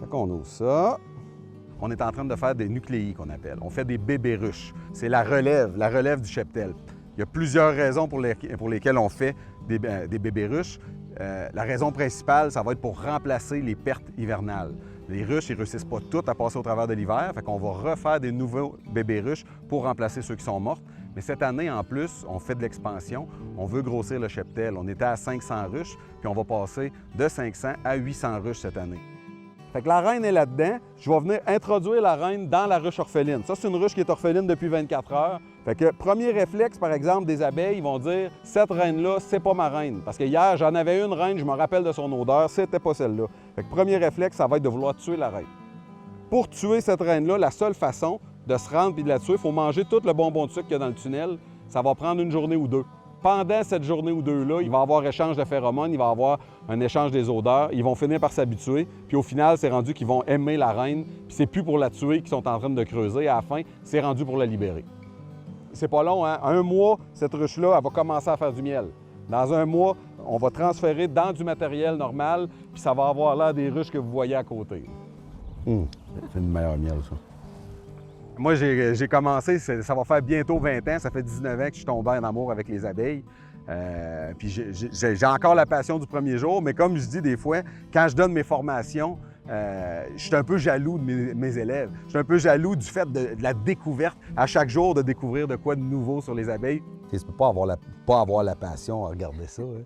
Fait qu'on ouvre ça. On est en train de faire des nucléis qu'on appelle. On fait des bébés ruches. C'est la relève du cheptel. Il y a plusieurs raisons pour lesquelles on fait des bébés ruches. La raison principale, ça va être pour remplacer les pertes hivernales. Les ruches, ils ne réussissent pas toutes à passer au travers de l'hiver, fait qu'on va refaire des nouveaux bébés ruches pour remplacer ceux qui sont morts. Mais cette année, en plus, on fait de l'expansion. On veut grossir le cheptel. On était à 500 ruches, puis on va passer de 500 à 800 ruches cette année. Fait que la reine est là-dedans. Je vais venir introduire la reine dans la ruche orpheline. Ça, c'est une ruche qui est orpheline depuis 24 heures. Fait que premier réflexe, par exemple, des abeilles, ils vont dire « Cette reine-là, c'est pas ma reine. » Parce que hier, j'en avais une reine, je me rappelle de son odeur, c'était pas celle-là. Fait que premier réflexe, ça va être de vouloir tuer la reine. Pour tuer cette reine-là, la seule façon de se rendre et de la tuer, il faut manger tout le bonbon de sucre qu'il y a dans le tunnel. Ça va prendre une journée ou deux. Pendant cette journée ou deux-là, il va y avoir échange de phéromones, il va y avoir un échange des odeurs, ils vont finir par s'habituer, puis au final, c'est rendu qu'ils vont aimer la reine, puis c'est plus pour la tuer qu'ils sont en train de creuser, à la fin, c'est rendu pour la libérer. C'est pas long, hein? Un mois, cette ruche-là, elle va commencer à faire du miel. Dans un mois, on va transférer dans du matériel normal, puis ça va avoir l'air des ruches que vous voyez à côté. C'est une meilleure miel, ça. Moi, j'ai commencé, ça va faire bientôt 20 ans, ça fait 19 ans que je suis tombé en amour avec les abeilles. Puis j'ai encore la passion du premier jour, mais comme je dis des fois, quand je donne mes formations, je suis un peu jaloux de mes élèves. Je suis un peu jaloux du fait de la découverte, à chaque jour de découvrir de quoi de nouveau sur les abeilles. Tu ne peux pas avoir la passion à regarder ça. Hein.